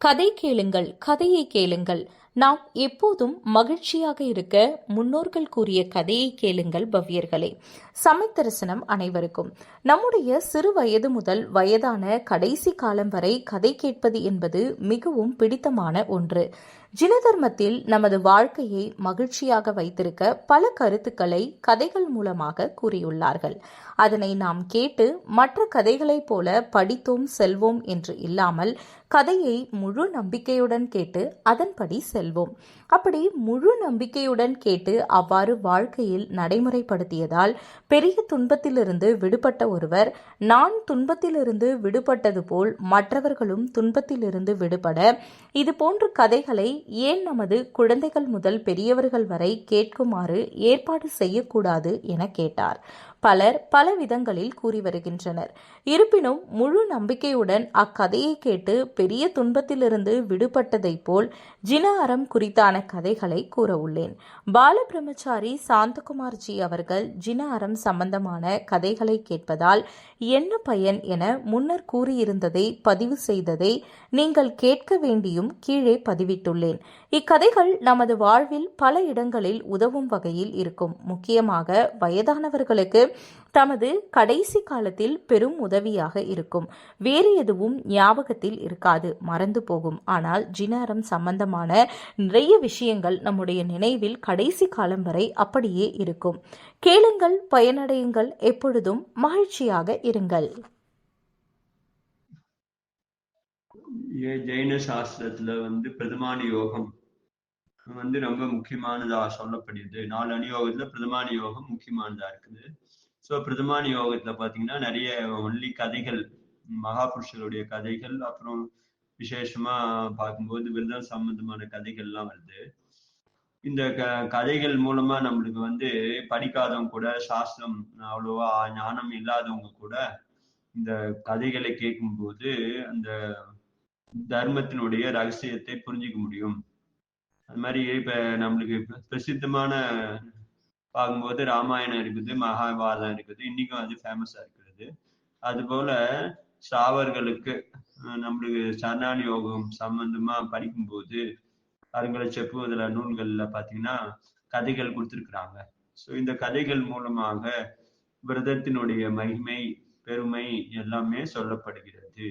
கதை கேளுங்கள், கதையை கேளுங்கள். நாம் எப்போதும் மகிழ்ச்சியாக இருக்க முன்னோர்கள் கூறிய கதையை கேளுங்கள் பவ்யர்களே. சமயத்தரிசனம் அனைவருக்கும். நம்முடைய சிறு வயது முதல் வயதான கடைசி காலம் வரை கதை கேட்பது என்பது மிகவும் பிடித்தமான ஒன்று. ஜினதர்மத்தில் நமது வாழ்க்கையை மகிழ்ச்சியாக வைத்திருக்க பல கருத்துக்களை கதைகள் மூலமாக கூறியுள்ளார்கள். அதனை நாம் கேட்டு மற்ற கதைகளைப் போல படித்தோம் செல்வோம் என்று இல்லாமல் கதையை முழு நம்பிக்கையுடன் கேட்டு அதன்படி செல்வோம். அப்படி முழு நம்பிக்கையுடன் கேட்டு அவ்வாறு வாழ்க்கையில் நடைமுறைப்படுத்தியதால் பெரிய துன்பத்திலிருந்து விடுபட்ட ஒருவர், நான் துன்பத்திலிருந்து விடுபட்டது போல் மற்றவர்களும் துன்பத்திலிருந்து விடுபட இதுபோன்ற கதைகளை ஏன் நமது குழந்தைகள் முதல் பெரியவர்கள் வரை கேட்குமாறு ஏற்பாடு செய்யக்கூடாது என கேட்டார். பலர் பல விதங்களில் கூறி வருகின்றனர். இருப்பினும் முழு நம்பிக்கையுடன் அக்கதையை கேட்டு பெரிய துன்பத்திலிருந்து விடுபட்டதைப் போல் ஜின அறம் குறித்தான கதைகளை கூற உள்ளேன். பாலபிரம்மச்சாரி சாந்தகுமார்ஜி அவர்கள் ஜின அறம் சம்பந்தமான கதைகளை கேட்பதால் என்ன பயன் என முன்னர் கூறியிருந்ததை பதிவு செய்ததை நீங்கள் கேட்க வேண்டியும் கீழே பதிவிட்டுள்ளேன். இக்கதைகள் நமது வாழ்வில் பல இடங்களில் உதவும் வகையில் இருக்கும். முக்கியமாக வயதானவர்களுக்கு தமது கடைசி காலத்தில் பெரும் உதவியாக இருக்கும். வேறு எதுவும் ஞாபகத்தில் இருக்காது, மறந்து போகும். ஆனால் ஜின அறம் சம்பந்தமான நிறைய விஷயங்கள் நம்முடைய நினைவில் கடைசி காலம் வரை அப்படியே இருக்கும். கேளுங்கள், பயனடையுங்கள், எப்பொழுதும் மகிழ்ச்சியாக இருங்கள். ஜெயின சாஸ்திரத்துல பிரதமான யோகம் ரொம்ப முக்கியமானதா சொல்லப்படுது. 4 அணியோகத்துல பிரதமான யோகம் முக்கியமானதா இருக்குது. ஸோ பிரதமான யோகத்துல பாத்தீங்கன்னா நிறைய ஒன்லி கதைகள், மகாபுருஷருடைய கதைகள், அப்புறம் விசேஷமா பார்க்கும்போது விரதம் சம்பந்தமான கதைகள்லாம் வருது. இந்த கதைகள் மூலமா நம்மளுக்கு படிக்காதவங்க கூட, சாஸ்திரம் அவ்வளோவா ஞானம் இல்லாதவங்க கூட இந்த கதைகளை கேட்கும்போது அந்த தர்மத்தினுடைய ரகசியத்தை புரிஞ்சிக்க முடியும். அது மாதிரி இப்ப நம்மளுக்கு பிரசித்தமான பார்க்கும்போது ராமாயணம் இருக்குது, மகாபாரதம் இருக்குது, இன்னைக்கும் அது ஃபேமஸா இருக்கிறது. அது போல சாவர்களுக்கு நம்மளுக்கு சரணானி யோகம் சம்பந்தமா படிக்கும்போது அவங்களை செப்புவதில் நூல்கள்ல பாத்தீங்கன்னா கதைகள் கொடுத்திருக்கிறாங்க. ஸோ இந்த கதைகள் மூலமாக விரதத்தினுடைய மகிமை, பெருமை எல்லாமே சொல்லப்படுகிறது.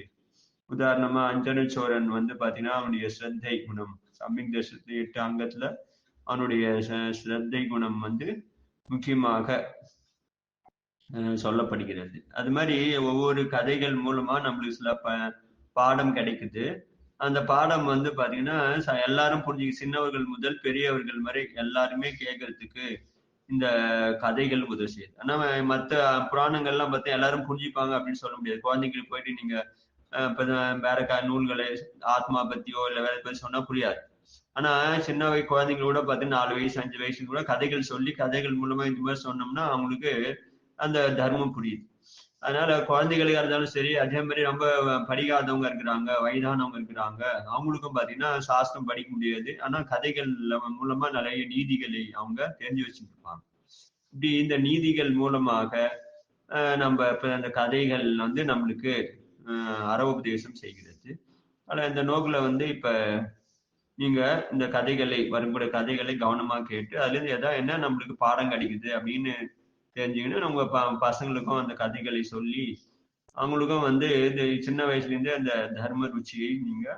உதாரணமா அஞ்சன சோரன் பாத்தீங்கன்னா அவனுடைய ஸ்ரத்தை குணம், சம்மிங் தேசத்துல 8 அங்கத்துல அவனுடைய ஸ்ரத்தை குணம் முக்கியமாக சொல்லப்படுகிறது. அது மாதிரி ஒவ்வொரு கதைகள் மூலமா நம்மளுக்கு சில பாடம் கிடைக்குது. அந்த பாடம் பாத்தீங்கன்னா எல்லாரும் புரிஞ்சுக்க, சின்னவர்கள் முதல் பெரியவர்கள் வரை எல்லாருமே கேட்கறதுக்கு இந்த கதைகள் உதவி செய்யுது. ஆனா மற்ற புராணங்கள்லாம் பார்த்தா எல்லாரும் புரிஞ்சுப்பாங்க அப்படின்னு சொல்ல முடியாது. குழந்தைங்களுக்கு போயிட்டு நீங்க வேற நூல்களை ஆத்மா பத்தியோ இல்ல வேற பத்தி சொன்னா புரியாது. ஆனா சின்ன வயசு குழந்தைங்களோட பார்த்தீங்கன்னா 4 வயசு 5 வயசு கூட கதைகள் சொல்லி கதைகள் மூலமா இந்த மாதிரி சொன்னோம்னா அவங்களுக்கு அந்த தர்மம் புரியுது. அதனால குழந்தைகளுக்கா இருந்தாலும் சரி, அதே மாதிரி ரொம்ப படிக்காதவங்க இருக்கிறாங்க, வயதானவங்க இருக்கிறாங்க, அவங்களுக்கும் பாத்தீங்கன்னா சாஸ்திரம் படிக்க முடியாது. ஆனா கதைகள் மூலமா நிறைய நீதிகளை அவங்க தெரிஞ்சு வச்சுட்டு இருப்பாங்க. இப்படி இந்த நீதிகள் மூலமாக நம்ம இப்ப அந்த கதைகள் நம்மளுக்கு அறவுபதேசம் செய்கிறது. ஆனா இந்த நோக்குல இப்ப நீங்க இந்த கதைகளை, வரும்பட கதைகளை கவனமா கேட்டு அதுல இருந்து என்ன நம்மளுக்கு பாடம் கிடைக்குது அப்படின்னு தெரிஞ்சுக்கிட்டு நம்ம பசங்களுக்கும் அந்த கதைகளை சொல்லி அவங்களுக்கும் இந்த சின்ன வயசுல இருந்தே அந்த தர்ம ருச்சியை நீங்க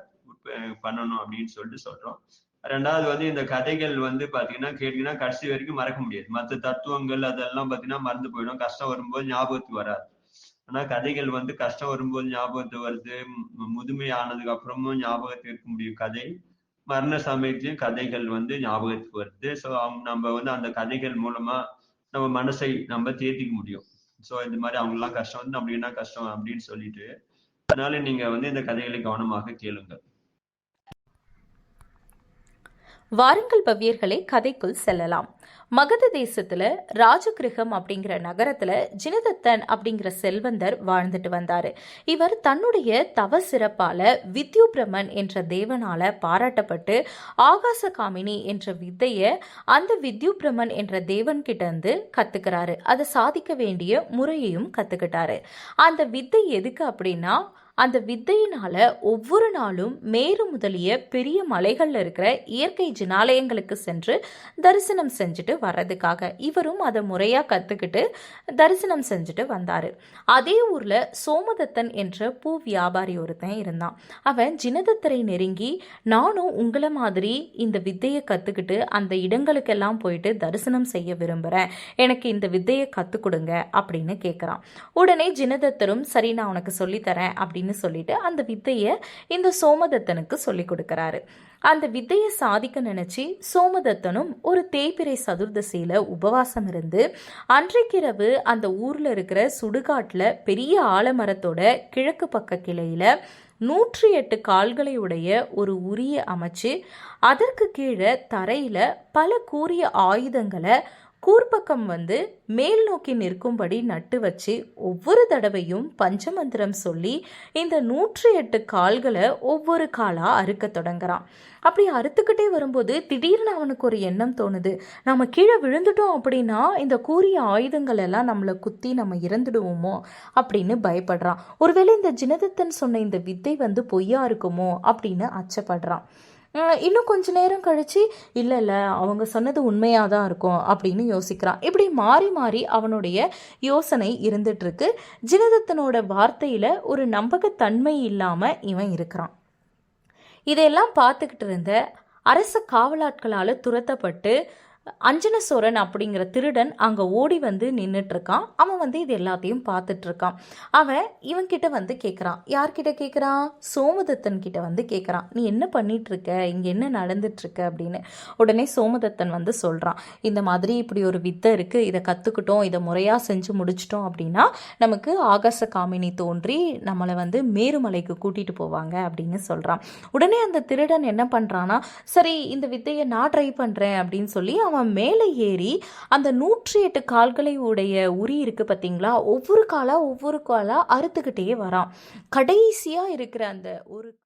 பண்ணணும் அப்படின்னு சொல்லிட்டு சொல்றோம். ரெண்டாவது இந்த கதைகள் பாத்தீங்கன்னா கேட்டீங்கன்னா கடைசி வரைக்கும் மறக்க முடியாது. மற்ற தத்துவங்கள் அதெல்லாம் பாத்தீங்கன்னா மறந்து போயிடும், கஷ்டம் வரும்போது ஞாபகத்துக்கு வராது. ஆனா கதைகள் கஷ்டம் வரும்போது ஞாபகத்து வருது, முதுமை ஆனதுக்கு அப்புறமும் ஞாபகத்துக்கு இருக்க முடியும் கதை, மரண சமயத்திலையும் கதைகள் ஞாபகத்துக்கு வருது. ஸோ நம்ம அந்த கதைகள் மூலமா நம்ம மனசை நம்ம தேத்திக்க முடியும். ஸோ இந்த மாதிரி அவங்க எல்லாம் கஷ்டம் நம்ம என்ன கஷ்டம் அப்படின்னு சொல்லிட்டு, அதனால நீங்க இந்த கதைகளை கவனமாக கேளுங்க. வாருங்கள் பவ்யர்களே, கதைக்குள் செல்லலாம். மகத தேசத்துல ராஜகிரகம் அப்படிங்கிற நகரத்துல ஜினதத்தன் அப்படிங்கிற செல்வந்தர் வாழ்ந்துட்டு வந்தாரு. இவர் தன்னுடைய தவ சிறப்பால வித்யுபிரமன் என்ற தேவனால பாராட்டப்பட்டு ஆகாச காமினி என்ற வித்தைய அந்த வித்யுபிரமன் என்ற தேவன் கிட்ட இருந்து கத்துக்கிறாரு. அதை சாதிக்க வேண்டிய முறையையும் கத்துக்கிட்டாரு. அந்த வித்தை எதுக்கு அப்படின்னா அந்த வித்தையினால ஒவ்வொரு நாளும் மேரு முதலிய பெரிய மலைகள்ல இருக்கிற இயற்கை ஜினாலயங்களுக்கு சென்று தரிசனம் செஞ்சுட்டு வர்றதுக்காக இவரும் அதை முறையா கத்துக்கிட்டு தரிசனம் செஞ்சுட்டு வந்தாரு. அதே ஊர்ல சோமதத்தன் என்ற பூ வியாபாரி ஒருத்தன் இருந்தான். அவன் ஜினதத்தரை நெருங்கி, நானும் உங்களை மாதிரி இந்த வித்தையை கத்துக்கிட்டு அந்த இடங்களுக்கெல்லாம் போயிட்டு தரிசனம் செய்ய விரும்புறேன், எனக்கு இந்த வித்தையை கத்து கொடுங்க அப்படின்னு கேட்குறான். உடனே ஜினதத்தரும் சரி நான் உனக்கு சொல்லித்தரேன் அப்படின்னு சொல்லிட்டு அந்த வித்தையை இந்த சோமதத்தனுக்கு சொல்லி கொடுக்கறாரு. அந்த வித்தையை சாதிக்க நினைச்சு சோமதத்தனும் ஒரு தேய்பிறை சதுர்தசியில உபவாசம் இருந்து அன்றைக்கிரவு அந்த ஊர்ல இருக்கிற சுடுகாட்டுல பெரிய ஆலமரத்தோட கிழக்கு பக்க கிளையில 108 கால்களை உடைய ஒரு உரிய அமைச்சு அதற்கு கீழே தரையில பல கூரிய ஆயுதங்களை கூர்ப்பக்கம் மேல் நோக்கி நிற்கும்படி நட்டு வச்சு ஒவ்வொரு தடவையும் பஞ்சமந்திரம் சொல்லி இந்த 108 கால்களை ஒவ்வொரு காலா அறுக்க தொடங்குறான். அப்படி அறுத்துக்கிட்டே வரும்போது திடீர்னு அவனுக்கு ஒரு எண்ணம் தோணுது, நம்ம கீழே விழுந்துட்டோம் அப்படின்னா இந்த கூரிய ஆயுதங்கள் எல்லாம் நம்மளை குத்தி நம்ம இறந்துடுவோமோ அப்படின்னு பயப்படுறான். ஒருவேளை இந்த ஜினதத்தன் சொன்ன இந்த வித்தை பொய்யா இருக்குமோ அப்படின்னு அச்சப்படுறான். இன்னும் கொஞ்ச நேரம் கழிச்சு இல்லை அவங்க சொன்னது உண்மையாக தான் இருக்கும் அப்படின்னு யோசிக்கிறான். இப்படி மாறி மாறி அவனுடைய யோசனை இருந்துட்டு இருக்கு. ஜினதத்தனோட வார்த்தையில் ஒரு நம்பகத்தன்மை இல்லாமல் இவன் இருக்கிறான். இதையெல்லாம் பார்த்துக்கிட்டு இருந்த அரச காவலாட்களால் துரத்தப்பட்டு அஞ்சன சோரன் அப்படிங்கிற திருடன் அங்கே ஓடி நின்றுட்டு இருக்கான். அவன் இது எல்லாத்தையும் பார்த்துட்டு இருக்கான். அவன் இவன்கிட்ட கேட்குறான். யார்கிட்ட கேட்குறான்? சோமதத்தன் கிட்ட கேட்குறான், நீ என்ன பண்ணிட்டு இருக்க, இங்கே என்ன நடந்துட்டு இருக்க அப்படின்னு. உடனே சோமதத்தன் சொல்கிறான், இந்த மாதிரி இப்படி ஒரு வித்தை இருக்குது, இதை கற்றுக்கிட்டோம், இதை முறையாக செஞ்சு முடிச்சிட்டோம் அப்படின்னா நமக்கு ஆகாச காமினி தோன்றி நம்மளை மேருமலைக்கு கூட்டிகிட்டு போவாங்க அப்படின்னு சொல்கிறான். உடனே அந்த திருடன் என்ன பண்ணுறான்னா, சரி இந்த வித்தையை நான் ட்ரை பண்ணுறேன் அப்படின்னு சொல்லி அவன் மேலே ஏறி அந்த 108 கால்களை உடைய உரி இருக்கு பார்த்தீங்களா, ஒவ்வொரு காலா அறுத்துக்கிட்டே வரான். கடைசியா இருக்கிற அந்த ஒரு